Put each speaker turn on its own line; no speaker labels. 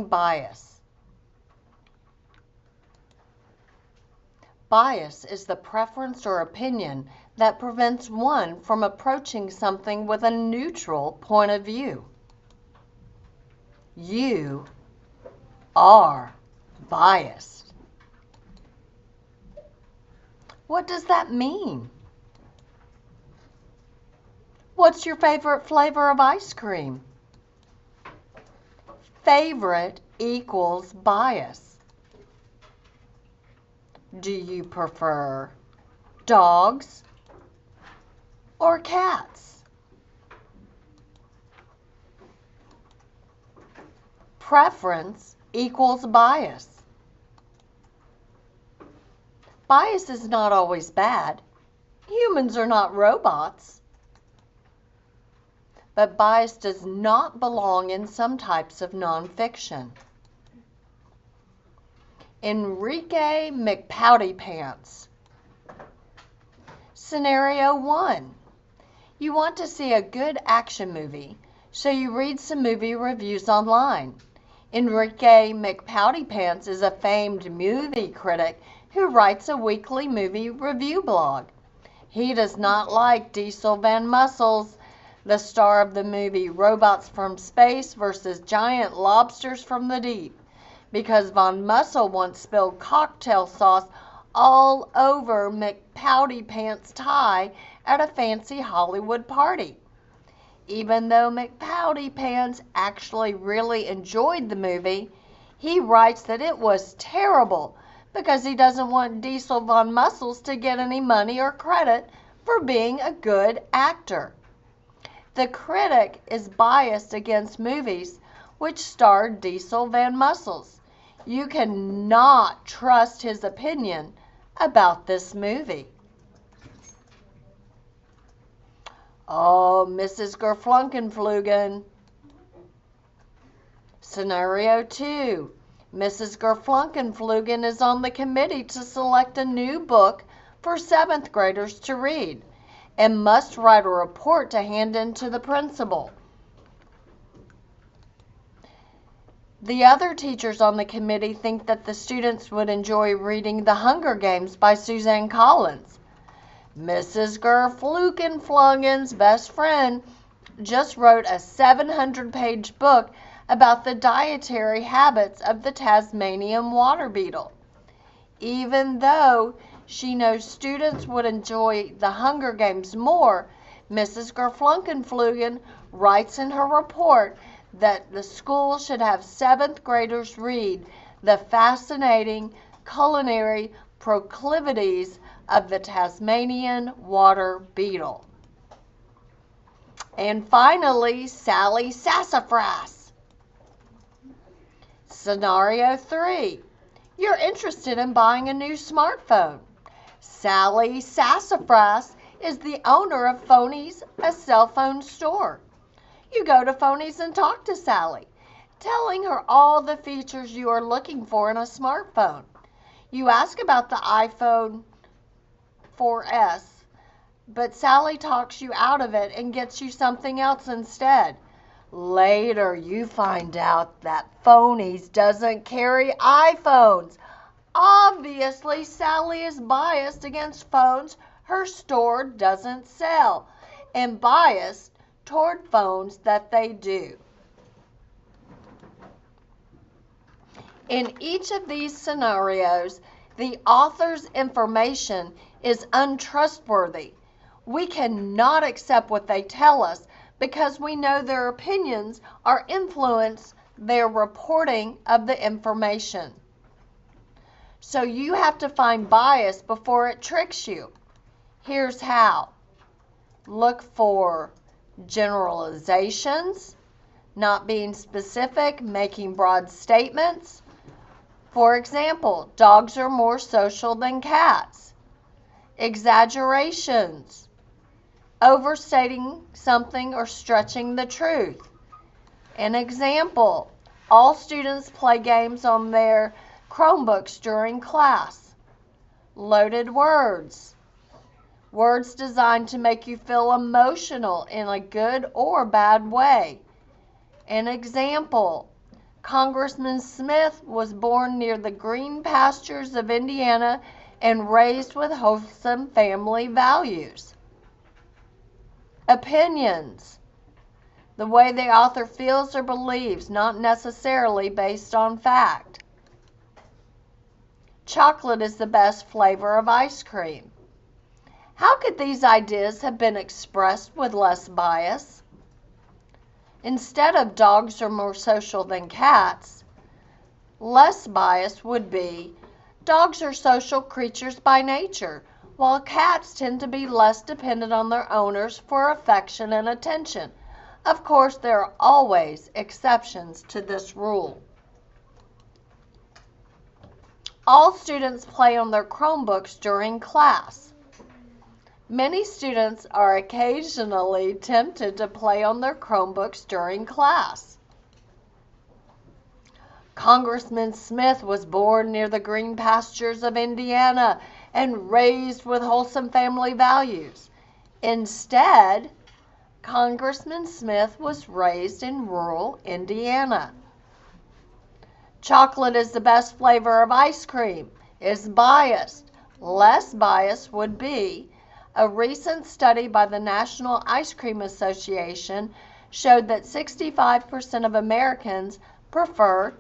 bias. Bias is the preference or opinion that prevents one from approaching something with a neutral point of view. You are biased. What does that mean? What's your favorite flavor of ice cream? Favorite equals bias. Do you prefer dogs or cats? Preference equals bias. Bias is not always bad. Humans are not robots. But bias does not belong in some types of nonfiction. Enrique McPowdypants. Scenario 1. You want to see a good action movie, so you read some movie reviews online. Enrique McPowdypants is a famed movie critic who writes a weekly movie review blog. He does not like Diesel Van Muscles, the star of the movie Robots from Space versus Giant Lobsters from the Deep, because Von Muscle once spilled cocktail sauce all over McPowdypants' tie at a fancy Hollywood party. Even though McPowdypants actually really enjoyed the movie, he writes that it was terrible because he doesn't want Diesel Von Muscles to get any money or credit for being a good actor. The critic is biased against movies which star Diesel Van Muscles. You cannot trust his opinion about this movie. Oh, Mrs. Gerflunkenflugen. Scenario 2. Mrs. Gerflunkenflugen is on the committee to select a new book for 7th graders to read and must write a report to hand in to the principal. The other teachers on the committee think that the students would enjoy reading The Hunger Games by Suzanne Collins. Mrs. Gerflunkenflugen's best friend just wrote a 700-page book about the dietary habits of the Tasmanian water beetle. Even though she knows students would enjoy The Hunger Games more, Mrs. Gerflunkenflugen writes in her report that the school should have 7th graders read the fascinating culinary proclivities of the Tasmanian water beetle. And finally, Sally Sassafras. Scenario 3. You're interested in buying a new smartphone. Sally Sassafras is the owner of Phonies, a cell phone store. You go to Phonies and talk to Sally, telling her all the features you are looking for in a smartphone. You ask about the iPhone 4S, but Sally talks you out of it and gets you something else instead. Later, you find out that Phonies doesn't carry iPhones. Obviously, Sally is biased against phones her store doesn't sell and biased toward phones that they do. In each of these scenarios, the author's information is untrustworthy. We cannot accept what they tell us because we know their opinions are influenced their reporting of the information. So you have to find bias before it tricks you. Here's how. Look for generalizations, not being specific, making broad statements. For example, dogs are more social than cats. Exaggerations, overstating something or stretching the truth. An example, all students play games on their Chromebooks during class. Loaded words, words designed to make you feel emotional in a good or bad way. An example, Congressman Smith was born near the green pastures of Indiana and raised with wholesome family values. Opinions. The way the author feels or believes, not necessarily based on fact. Chocolate is the best flavor of ice cream. How could these ideas have been expressed with less bias? Instead of dogs are more social than cats, less bias would be dogs are social creatures by nature, while cats tend to be less dependent on their owners for affection and attention. Of course, there are always exceptions to this rule. All students play on their Chromebooks during class. Many students are occasionally tempted to play on their Chromebooks during class. Congressman Smith was born near the green pastures of Indiana and raised with wholesome family values. Instead, Congressman Smith was raised in rural Indiana. Chocolate is the best flavor of ice cream is biased. Less bias would be a recent study by the National Ice Cream Association showed that 65% of Americans prefer